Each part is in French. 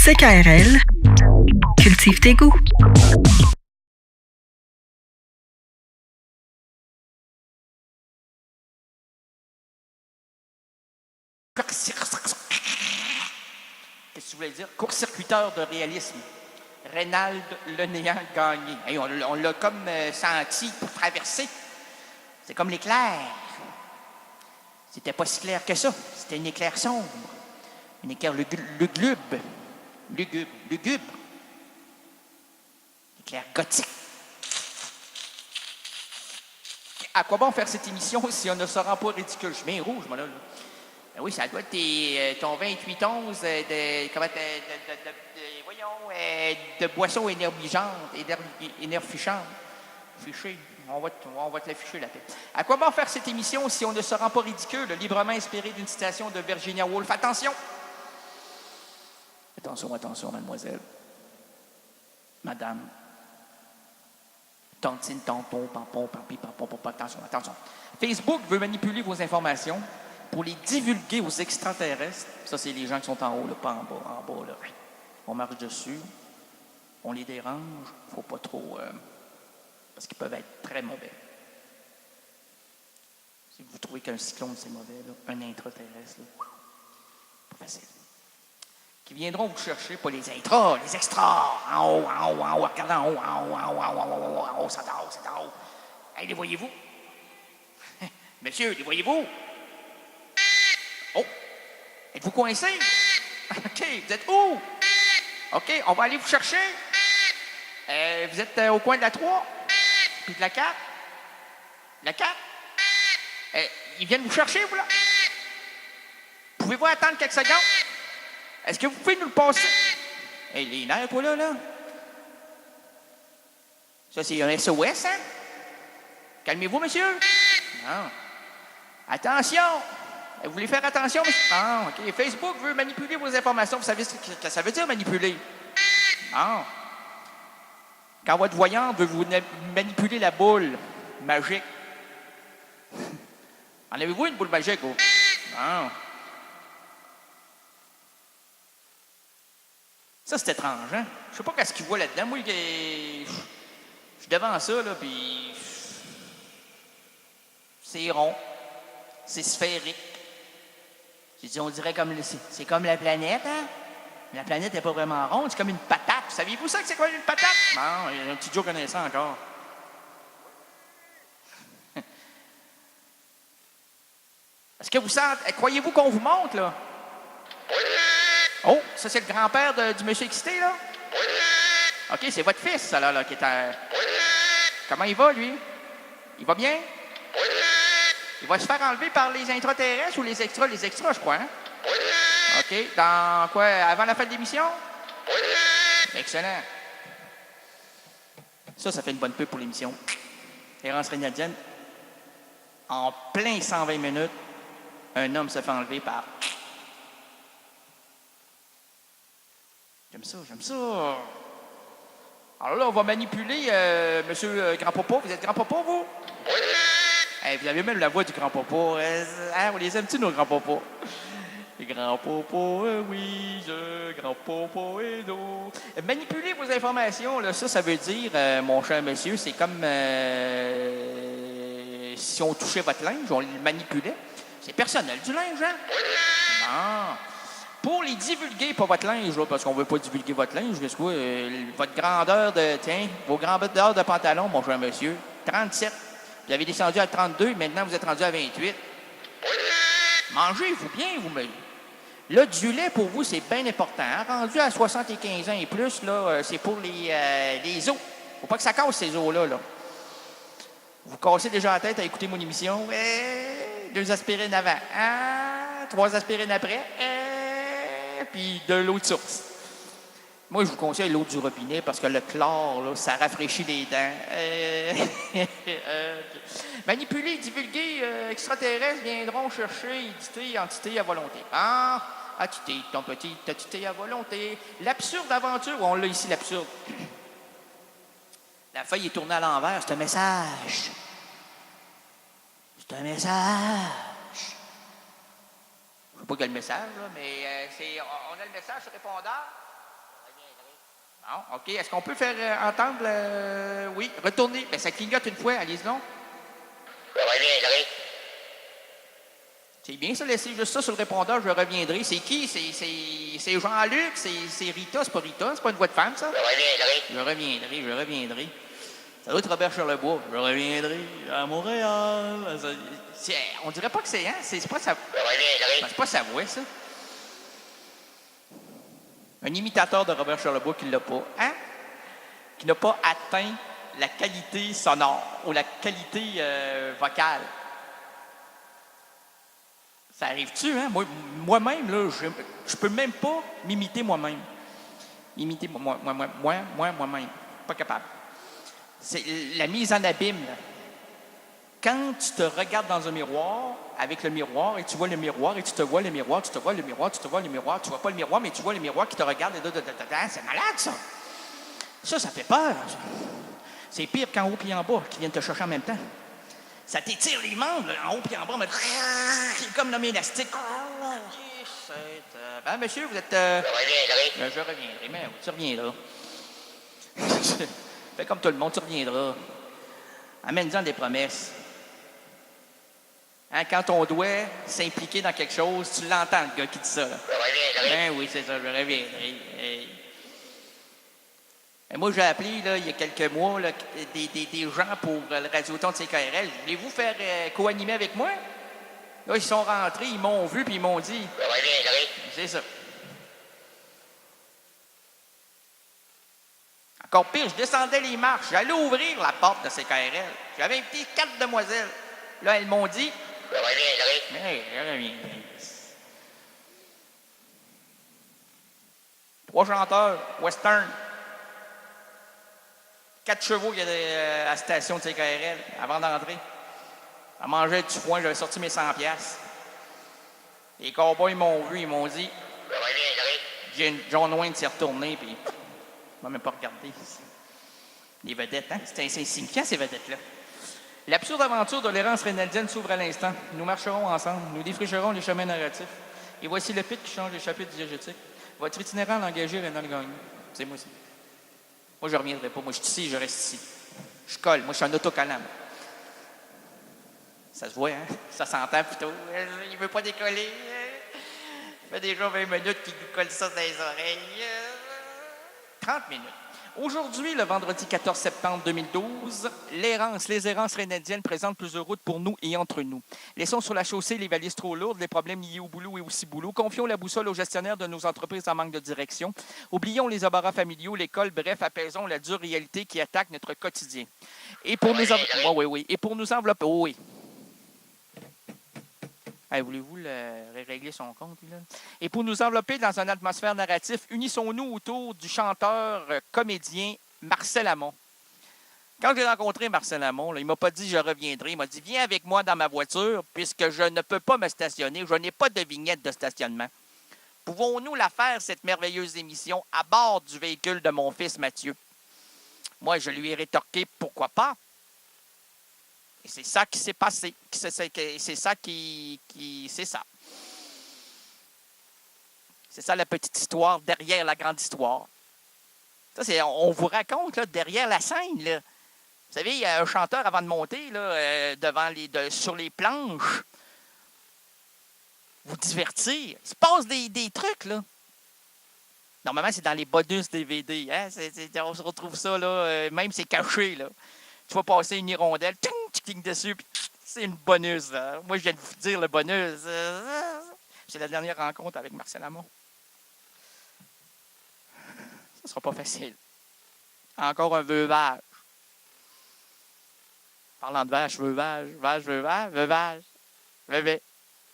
CKRL, cultive tes goûts. Qu'est-ce que tu voulais dire? Court-circuiteur de réalisme. Reynald Lenéant Gagné. Hey, on l'a comme senti pour traverser. C'est comme l'éclair. C'était pas si clair que ça. C'était une éclair sombre. Une éclair lugubre. Éclair gothique. À quoi bon faire cette émission si on ne se rend pas ridicule? Je mets rouge, moi, là. Ben oui, ça doit être ton 28-11 de boissons énergisantes, énerficantes. Fiché. On va te l'afficher, la tête. À quoi bon faire cette émission si on ne se rend pas ridicule, librement inspiré d'une citation de Virginia Woolf? Attention! Attention, mademoiselle. Madame. Tantine, tampon, pampon, pampi, pampon, attention. Facebook veut manipuler vos informations pour les divulguer aux extraterrestres. Ça, c'est les gens qui sont en haut, là, pas en bas, là. On marche dessus, on les dérange, faut pas trop... parce qu'ils peuvent être très mauvais. Si vous trouvez qu'un cyclone, c'est mauvais, là, un intraterrestre, là, pas facile. Qui viendront vous chercher, pas les intras, les extras, en haut, regardez en haut, c'est en haut. Hey, les voyez-vous? Monsieur, les voyez-vous? Oh! Êtes-vous coincé? OK, vous êtes où? OK, on va aller vous chercher. Vous êtes au coin de la 3, puis de la 4. La 4? Ils viennent vous chercher, vous, là? Pouvez-vous attendre quelques secondes? Est-ce que vous pouvez nous le passer? Hey, les nerfs, toi, là? Ça, c'est un SOS, hein? Calmez-vous, monsieur. Non. Attention! Vous voulez faire attention, monsieur? Ah, OK. Facebook veut manipuler vos informations. Vous savez ce que ça veut dire, manipuler? Non. Quand votre voyant veut vous manipuler la boule magique. En avez-vous une boule magique, vous? Non. Ça, c'est étrange, hein? Je sais pas qu'est-ce qu'il voit là-dedans. Moi, je suis devant ça, là, puis c'est rond. C'est sphérique. J'ai dit, on dirait comme... C'est comme la planète, hein? La planète n'est pas vraiment ronde, c'est comme une patate. Saviez-vous ça que c'est quoi une patate? Non, il y a un petit Joe qui connaît ça encore. Est-ce que vous sentez... Croyez-vous qu'on vous montre, là? Oh, ça, c'est le grand-père du monsieur excité, là? OK, c'est votre fils, ça, là, qui est à... Comment il va, lui? Il va bien? Il va se faire enlever par les intraterrestres ou les extras? Les extras, je crois, hein? OK. Dans quoi? Avant la fin de l'émission? Excellent. Ça fait une bonne pub pour l'émission. Errance Rénadienne. En plein 120 minutes, un homme se fait enlever par... J'aime ça. Alors là, on va manipuler monsieur Grand-Papa. Vous êtes Grand-Papa, vous? Hey, vous avez même la voix du Grand-Papa. Hein, vous les aimez-tu, nos Grands-Papas? Grand-Papa, oui, Grand-Papa et non. Manipuler vos informations, là, ça veut dire, mon cher monsieur, c'est comme si on touchait votre linge, on le manipulait. C'est personnel du linge, hein? Non. Pour les divulguer, pas votre linge, là, parce qu'on ne veut pas divulguer votre linge, qu'est-ce que votre grandeur de... Tiens, vos grandeurs de pantalon, mon cher monsieur, 37. Vous avez descendu à 32, maintenant vous êtes rendu à 28. Mangez-vous bien, vous, mais... Là, du lait, pour vous, c'est bien important. Hein? Rendu à 75 ans et plus, là, c'est pour les os. Faut pas que ça casse, ces os-là. Là. Vous cassez déjà la tête à écouter mon émission. 2 aspirines avant. 3 aspirines après. Puis de l'eau de source. Moi, je vous conseille l'eau du robinet parce que le chlore, là, ça rafraîchit les dents. Manipuler, divulguer, extraterrestres viendront chercher, éditer, entité à volonté. Entité, ton petit, entité à volonté. L'absurde aventure, on l'a ici, l'absurde. La feuille est tournée à l'envers, c'est un message. C'est un message. Je ne sais pas quel message, là, mais on a le message sur répondeur. Bon, OK. Est-ce qu'on peut faire entendre oui, retourner. Ben, ça clignote une fois, allez-y donc. Je reviendrai. C'est bien ça, laissez juste ça sur le répondeur, je reviendrai. C'est qui? C'est Jean-Luc? C'est Rita? C'est pas Rita? C'est pas une voix de femme, ça? Je reviendrai. Je reviendrai, je reviendrai. Ça doit être Robert Charlebois. Je reviendrai à Montréal. On dirait pas que c'est, hein? C'est pas sa... Je reviendrai. C'est pas sa voix, ça. Un imitateur de Robert Charlebois qui l'a pas. Hein? Qui n'a pas atteint la qualité sonore ou la qualité vocale. Ça arrive-tu, hein? Moi-même, là, je peux même pas m'imiter moi-même. Imiter moi-même. Pas capable. C'est la mise en abîme, là. Quand tu te regardes dans un miroir, avec le miroir, et tu vois le miroir, et tu te vois le miroir, tu te vois le miroir, tu te vois le miroir, tu vois pas le miroir, mais tu vois le miroir qui te regarde, et c'est malade, ça. Ça fait peur. Ça. C'est pire qu'en haut et en bas, qui viennent te chercher en même temps. Ça t'étire les membres, là, en haut et en bas, mais c'est comme l'homme élastique. Ben, monsieur, vous êtes... Je reviendrai. Je reviendrai, mais tu reviendras. Fais comme tout le monde, tu reviendras. Amène-en des promesses. Hein, quand on doit s'impliquer dans quelque chose, tu l'entends, le gars qui dit ça. Là. Je reviendrai. Ben oui, c'est ça, je reviendrai. Et moi, j'ai appelé, là, il y a quelques mois, là, des gens pour le Radioton de CKRL. Voulez-vous faire co-animer avec moi? Là, ils sont rentrés, ils m'ont vu, puis ils m'ont dit... Je reviendrai. C'est ça. Encore pire, je descendais les marches. J'allais ouvrir la porte de CKRL. J'avais invité 4 demoiselles. Là, elles m'ont dit... Je reviendrai. Mais je reviendrai. 3 chanteurs, western. 4 chevaux qu'il y a à la station de CKRL avant d'entrer. À manger du foin, j'avais sorti mes 100$. Les cowboys m'ont vu, ils m'ont dit... Je reviendrai. John Wayne s'est retourné, puis... Il m'a même pas regardé. Les vedettes, hein? C'est insignifiant, ces vedettes-là. L'absurde aventure de l'errance rénaldienne s'ouvre à l'instant. Nous marcherons ensemble. Nous défricherons les chemins narratifs. Et voici le pic qui change les chapitres diégétiques. Votre itinérant l'engagé Rénal Gagnon. C'est moi, ça. Moi, je ne reviendrai pas. Moi, je suis ici, je reste ici. Je colle. Moi, je suis un autocollant. Ça se voit, hein? Ça s'entend plutôt. Il ne veut pas décoller. Il fait déjà 20 minutes qu'il nous colle ça dans les oreilles. 30 minutes. Aujourd'hui, le vendredi 14 septembre 2012, les errances rénadiennes présentent plusieurs routes pour nous et entre nous. Laissons sur la chaussée les valises trop lourdes, les problèmes liés au boulot et au ciboulot. Confions la boussole aux gestionnaires de nos entreprises en manque de direction. Oublions les embarras familiaux, l'école, bref, apaisons la dure réalité qui attaque notre quotidien. Et pour nous Et pour nous envelopper... Oh, oui. Hey, voulez-vous régler son compte? Là? Et pour nous envelopper dans une atmosphère narrative, unissons-nous autour du chanteur comédien Marcel Amont. Quand j'ai rencontré Marcel Amont, là, il ne m'a pas dit « je reviendrai ». Il m'a dit « viens avec moi dans ma voiture puisque je ne peux pas me stationner. Je n'ai pas de vignette de stationnement. Pouvons-nous la faire, cette merveilleuse émission, à bord du véhicule de mon fils Mathieu? » Moi, je lui ai rétorqué « pourquoi pas ?» Et c'est ça qui s'est passé. C'est ça c'est ça. C'est ça la petite histoire derrière la grande histoire. Ça, on vous raconte là, derrière la scène. Là. Vous savez, il y a un chanteur avant de monter là, sur les planches. Vous divertir. Il se passe des trucs, là. Normalement, c'est dans les bonus DVD. Hein? On se retrouve ça, là. Même c'est caché, là. Tu vas passer une hirondelle, tu cliques dessus, puis c'est une bonus. Là. Moi, je viens de vous dire le bonus. C'est la dernière rencontre avec Marcel Amont. Ça ne sera pas facile. Encore un veuvage. Parlant de vache, veuvage, veuvage.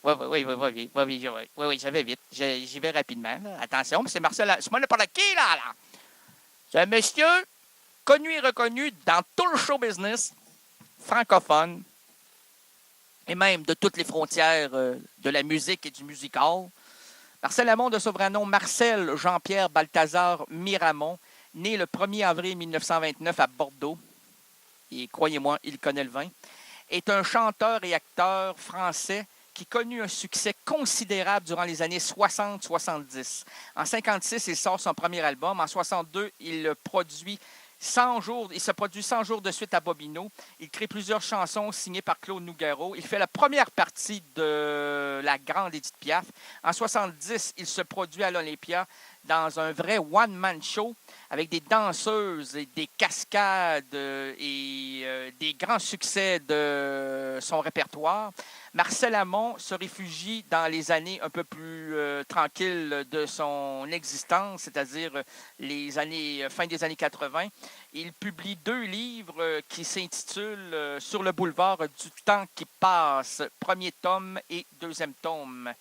Oui, je vais vite. J'y vais rapidement. Là. Attention, c'est Marcel. C'est moi le parle qui, là? C'est un monsieur connu et reconnu dans tout le show business francophone et même de toutes les frontières de la musique et du musical. Marcel Amont, de son vrai nom Marcel Jean-Pierre Balthazar Miramont, né le 1er avril 1929 à Bordeaux, et croyez-moi, il connaît le vin, est un chanteur et acteur français qui connut un succès considérable durant les années 60-70. En 1956, il sort son premier album. En 1962, il se produit 100 jours de suite à Bobino. Il crée plusieurs chansons signées par Claude Nougaro. Il fait la première partie de la grande Édith Piaf. En 1970, il se produit à l'Olympia dans un vrai one-man show avec des danseuses et des cascades et des grands succès de son répertoire. Marcel Amont se réfugie dans les années un peu plus tranquilles de son existence, c'est-à-dire fin des années 80. Il publie 2 livres qui s'intitulent Sur le boulevard du temps qui passe, premier tome et deuxième tome.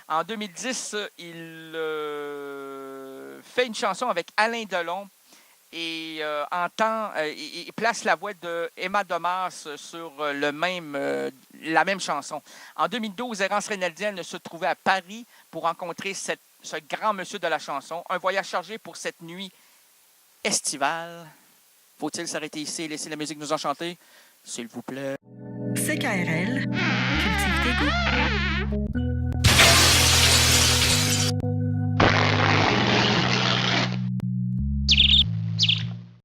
En 2010, il fait une chanson avec Alain Delon et place la voix de Emma Domas sur la même chanson. En 2012, Errance Reynaldienne se trouvait à Paris pour rencontrer ce grand monsieur de la chanson. Un voyage chargé pour cette nuit estivale. Faut-il s'arrêter ici et laisser la musique nous enchanter? S'il vous plaît. CKRL, cultive tes goûts.